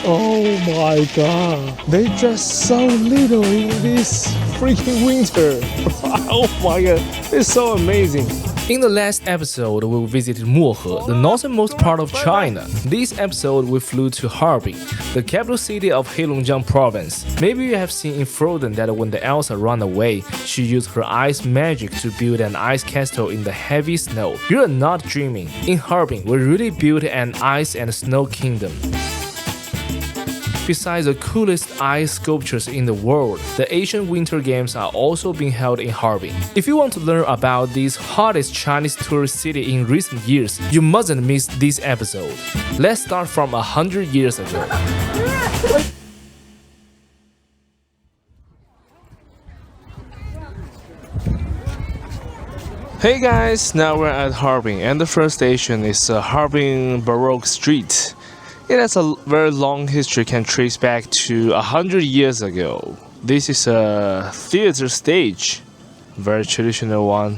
Oh my god, they dress so little in this freaking winter. Oh my god, it's so amazing. In the last episode, we visited Mohe, the northernmost part of China. This episode, we flew to Harbin, the capital city of Heilongjiang province. Maybe you have seen in Frozen that when the Elsa ran away, she used her ice magic to build an ice castle in the heavy snow. You're not dreaming. In Harbin, we really built an ice and snow kingdom. Besides the coolest ice sculptures in the world, the Asian Winter Games are also being held in Harbin. If you want to learn about this hottest Chinese tourist city in recent years, you mustn't miss this episode. Let's start from 100 years ago. Hey guys, now we're at Harbin, and the first station is Harbin Baroque Street. It has a very long history, can trace back to 100 years ago. This is a theater stage, very traditional one.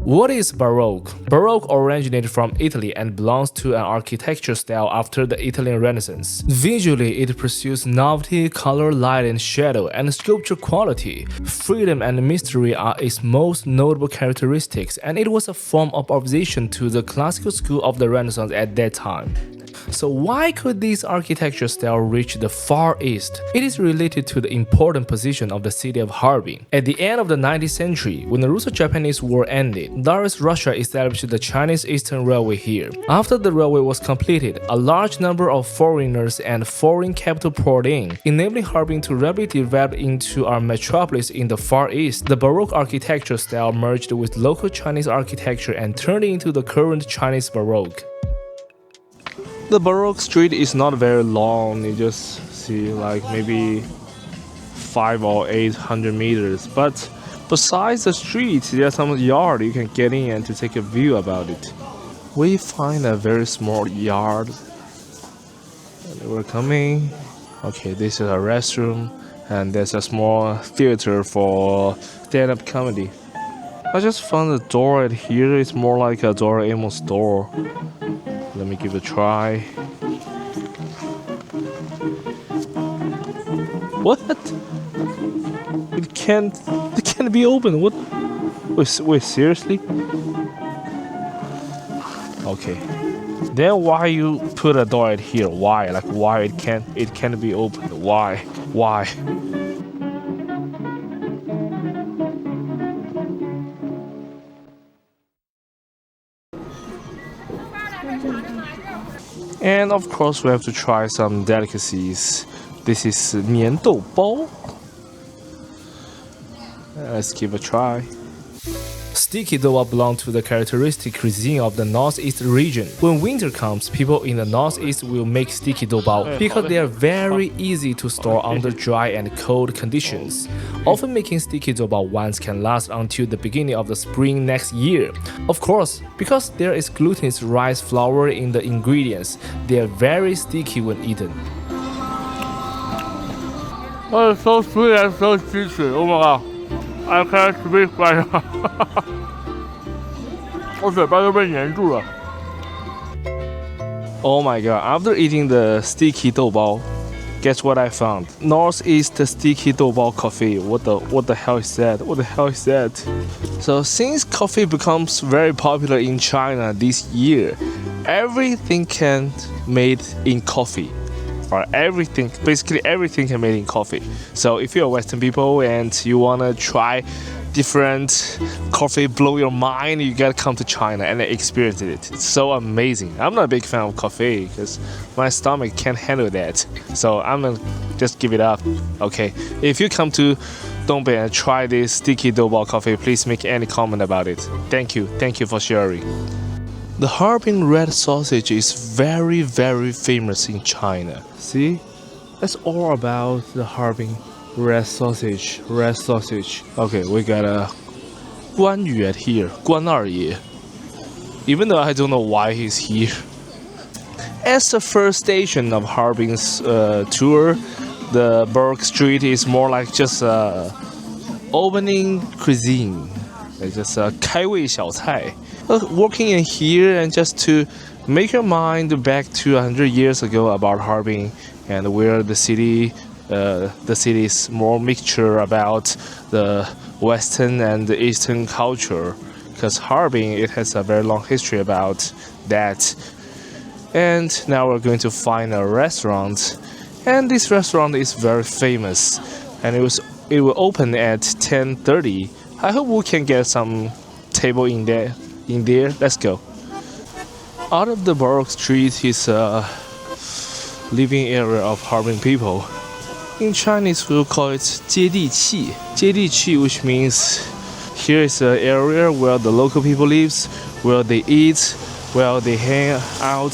What is Baroque? Baroque originated from Italy and belongs to an architecture style after the Italian Renaissance. Visually, it pursues novelty, color, light and shadow, and sculpture quality. Freedom and mystery are its most notable characteristics, and it was a form of opposition to the classical school of the Renaissance at that time. So why could this architecture style reach the Far East? It is related to the important position of the city of Harbin. At the end of the 19th century, when the Russo-Japanese War ended, Tsarist Russia established the Chinese Eastern Railway here. After the railway was completed, a large number of foreigners and foreign capital poured in, enabling Harbin to rapidly develop into our metropolis in the Far East. The Baroque architecture style merged with local Chinese architecture and turned into the current Chinese Baroque. The Baroque street is not very long, you just see like maybe 500 or 800 meters, but besides the street, there's some yard you can get in and to take a view about it. We find a very small yard, and we're coming. Okay, this is a restroom, and there's a small theater for stand-up comedy. I just found the door at here, it's more like a Doraemon's door. Let me give it a try. What? It can't be open. What? Wait, seriously? Okay. Then why you put a door at here? Why? Like why it can't be opened? Why? And of course, we have to try some delicacies. This is 黏豆包. Let's give it a try. Sticky dough belong to the characteristic cuisine of the northeast region. When winter comes, people in the northeast will make sticky doubao because they are very easy to store under dry and cold conditions. Often making sticky doubao once can last until the beginning of the spring next year. Of course, because there is glutinous rice flour in the ingredients, they are very sticky when eaten. Oh, it's so sweet and so juicy. Oh my god. I can't speak right now. 我嘴巴都被粘住了。 Oh my god, after eating the sticky doubao, guess what I found? Northeast sticky doubao coffee. What the hell is that? What the hell is that? So since coffee becomes very popular in China this year, everything can made in coffee. Or basically everything can made in coffee. So if you're Western people and you wanna try different coffee, blow your mind, you gotta come to China and experience it. It's so amazing. I'm not a big fan of coffee because my stomach can't handle that. So I'm gonna just give it up. Okay. If you come to Dongbei and try this sticky doubao coffee, please make any comment about it. Thank you for sharing. The Harbin red sausage is very, very famous in China. See? That's all about the Harbin red sausage. Okay, we got a 关羽 at here, 关二爷. Even though I don't know why he's here. As the first station of Harbin's tour, the Baroque Street is more like just a opening cuisine. It's just a 开胃小菜. Working in here and just to Make your mind back to 100 years ago about Harbin and where the city is more mixture about the Western and the Eastern culture. Because Harbin, it has a very long history about that. And now we're going to find a restaurant, and this restaurant is very famous, and it will open at 10:30. I hope we can get some table in there. Let's go. Out of the Baroque Street is a living area of Harbin people. In Chinese, we'll call it 接地气. 接地气, which means here is an area where the local people lives, where they eat, where they hang out.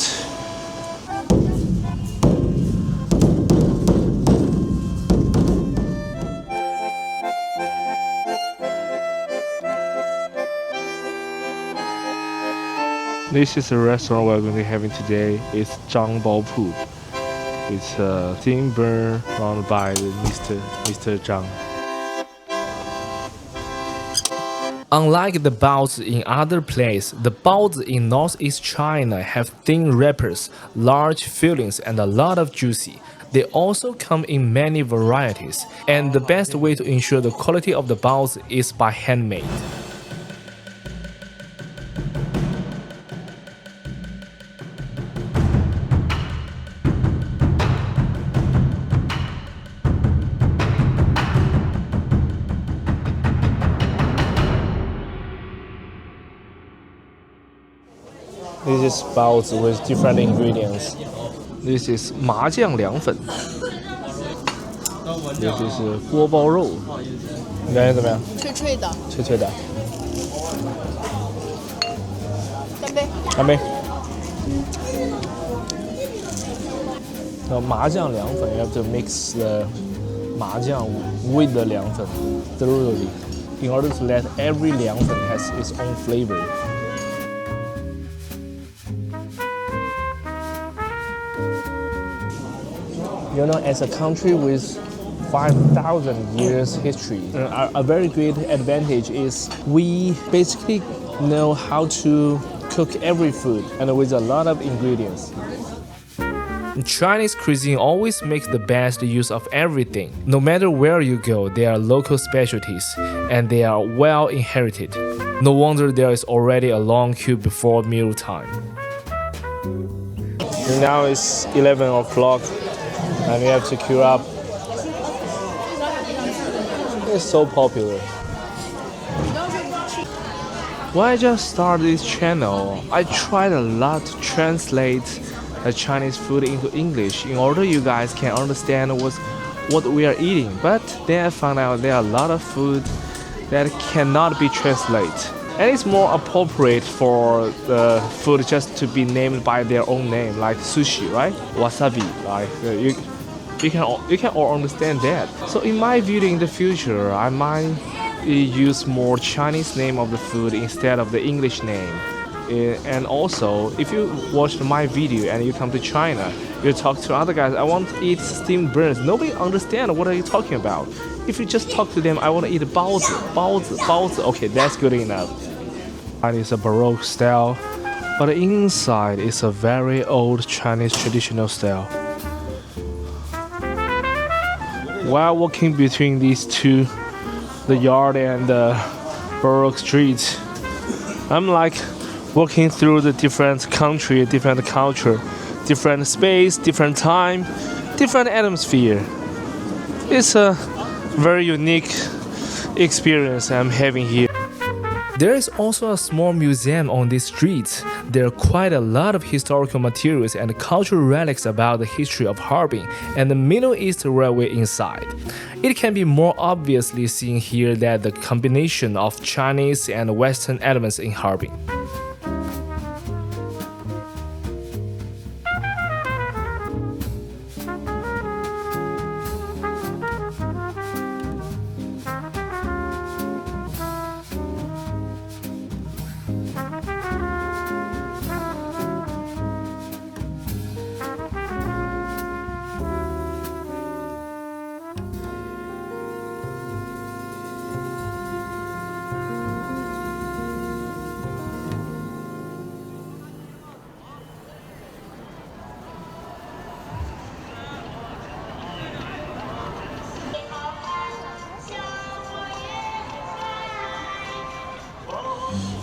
This is a restaurant we're going to be having today. It's Zhang Bao Pu. It's a thin burn run by Mr. Zhang. Unlike the baozi in other places, the baozi in northeast China have thin wrappers, large fillings, and a lot of juicy. They also come in many varieties, and the best way to ensure the quality of the baozi is by handmade. This is baozi with different ingredients. This is 麻酱凉粉。This is 锅包肉。你感觉怎么样？脆脆的。脆脆的。干杯！干杯。Now 麻酱凉粉 you have to mix the 麻酱 with the 凉粉 thoroughly in order to let every 凉粉 has its own flavor. You know, as a country with 5,000 years history, a very great advantage is we basically know how to cook every food and with a lot of ingredients. Chinese cuisine always makes the best use of everything. No matter where you go, there are local specialties, and they are well inherited. No wonder there is already a long queue before meal time. Now it's 11 o'clock. And we have to queue up. It's so popular. When I just started this channel, I tried a lot to translate the Chinese food into English in order you guys can understand what we are eating. But then I found out there are a lot of food that cannot be translated. And it's more appropriate for the food just to be named by their own name, like sushi, right? Wasabi, like you can all understand that. So in my video in the future, I might use more Chinese name of the food instead of the English name. And also, if you watch my video and you come to China, you talk to other guys, I want to eat steamed burgers. Nobody understand what are you talking about. If you just talk to them, I want to eat baozi. Okay, that's good enough. And it's a Baroque style, but the inside is a very old Chinese traditional style. While walking between these two, the yard and the Baroque Street, I'm like walking through the different country, different culture, different space, different time, different atmosphere. It's a very unique experience I'm having here. There is also a small museum on this street. There are quite a lot of historical materials and cultural relics about the history of Harbin and the Middle East Railway inside. It can be more obviously seen here that the combination of Chinese and Western elements in Harbin.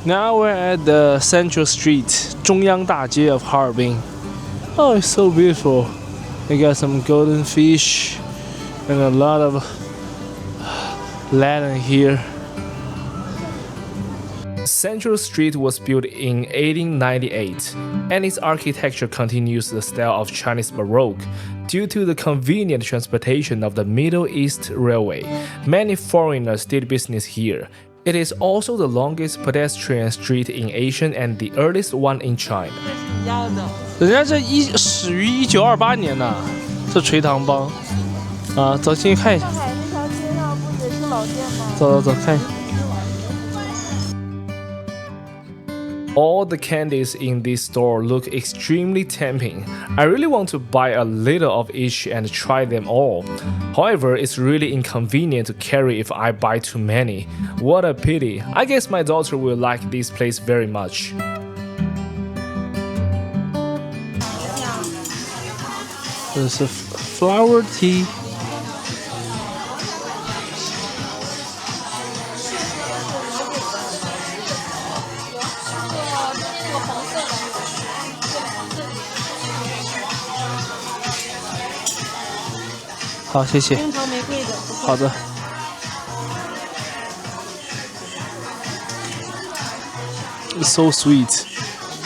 Now we're at the Central Street, 中央大街 of Harbin. Oh, it's so beautiful. They got some golden fish and a lot of lantern here. Central Street was built in 1898, and its architecture continues the style of Chinese Baroque. Due to the convenient transportation of the Middle East Railway, many foreigners did business here. It is also the longest pedestrian street in Asia and the earliest one in China. 人家这始于1928年呢，这垂塘帮啊，走进去看一下。上海那条街上不也是老店吗？走看一下。 All the candies in this store look extremely tempting. I really want to buy a little of each and try them all. However, it's really inconvenient to carry if I buy too many. What a pity. I guess my daughter will like this place very much. There's a flower tea. Oh, 谢谢。樱桃玫瑰的。好的。It's so sweet,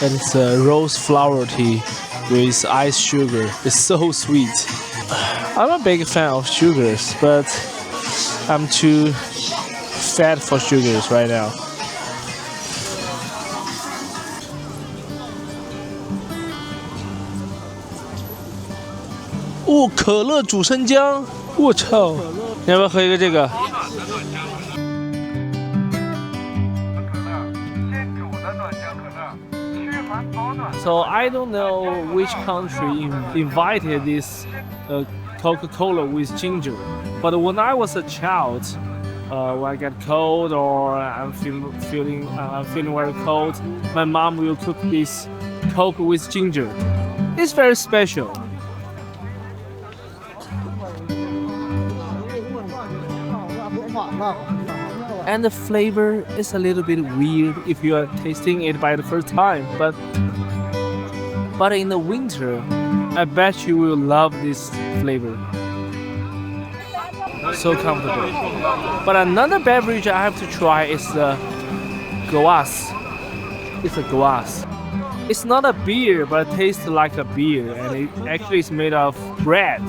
and it's a rose flower tea with ice sugar. It's so sweet. I'm a big fan of sugars, but I'm too fat for sugars right now. 哦，可乐主生姜，我操！你要不要喝一个这个？ So I don't know which country invited this Coca-Cola with ginger, but when I was a child, when I get cold or I'm feeling very cold, my mom will cook this Coke with ginger. It's very special. And the flavor is a little bit weird if you are tasting it by the first time, but in the winter, I bet you will love this flavor. So comfortable. But another beverage I have to try is the Kvass. It's a Kvass. It's not a beer, but it tastes like a beer, and it actually is made of bread,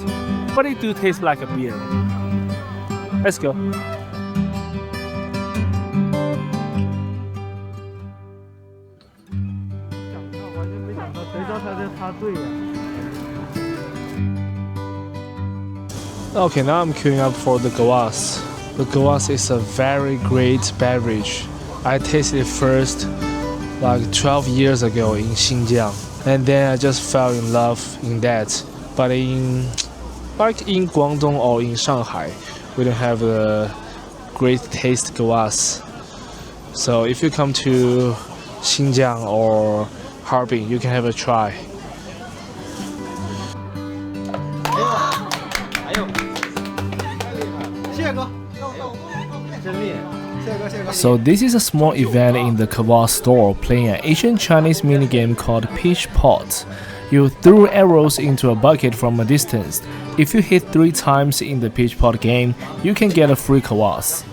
but it do taste like a beer. Let's go. Okay, now I'm queuing up for the Kvass. The Kvass is a very great beverage. I tasted it first like 12 years ago in Xinjiang, and then I just fell in love in that. But in Guangdong or in Shanghai, we don't have a great taste Kvass. So if you come to Xinjiang or Harbin, you can have a try. So this is a small event in the Kvass store playing an Asian Chinese minigame called Peach Pot. You throw arrows into a bucket from a distance. If you hit 3 times in the Peach Pot game, you can get a free Kvass.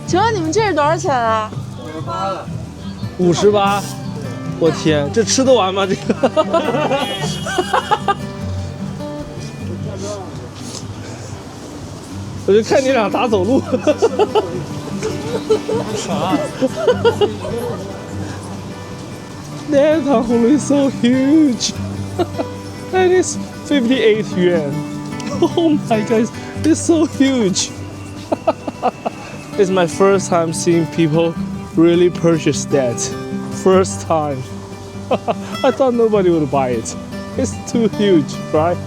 请问你们这是多少钱啊58，我天，这吃得完吗？这个？我就看你俩咋走路。啥？That tanghouli is so huge. That is 58 yuan. Oh my god, it's so huge. It's my first time seeing people really purchase that. First time. I thought nobody would buy it. It's too huge, right?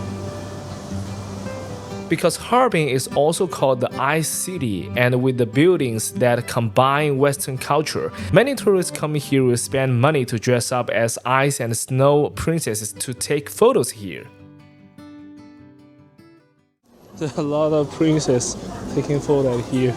Because Harbin is also called the Ice City, and with the buildings that combine Western culture, many tourists come here to spend money to dress up as ice and snow princesses to take photos here. There's a lot of princesses taking photos here.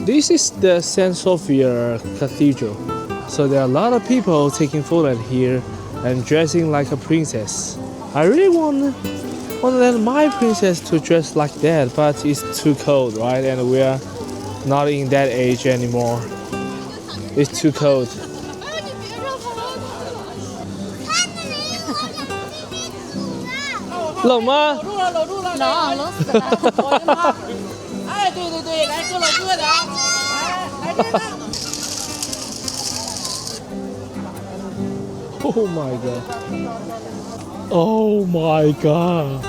This is the Saint Sophia Cathedral. So there are a lot of people taking photos here and dressing like a princess. I really want my princess to dress like that, but it's too cold, right? And we are not in that age anymore. It's too cold. 冷吗？冷死了！哎，对对对，来各搂各的啊！来这个。Oh my god. Oh my god.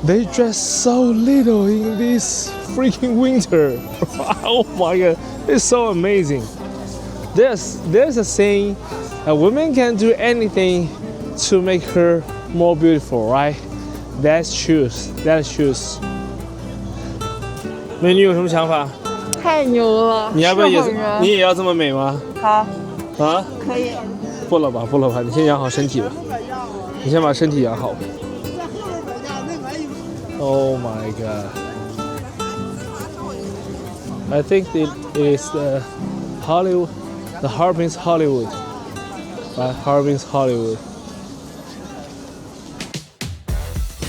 They dress so little in this freaking winter. Oh my god. It's so amazing. There's a saying, a woman can do anything to make her more beautiful, right? That's true. That's true. 美女有什么想法？太牛了！你要不要也是你也要这么美吗？好，啊？可以。不了吧，不了吧，你先养好身体吧。你先把身体养好。Oh my god. I think it is the Hollywood, the Harbin's Hollywood. Right, Harbin's Hollywood.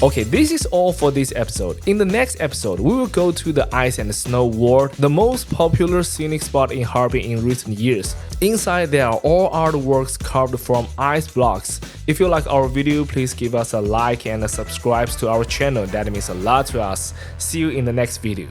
Okay, this is all for this episode. In the next episode, we will go to the Ice and Snow World, the most popular scenic spot in Harbin in recent years. Inside, there are all artworks carved from ice blocks. If you like our video, please give us a like and subscribe to our channel. That means a lot to us. See you in the next video.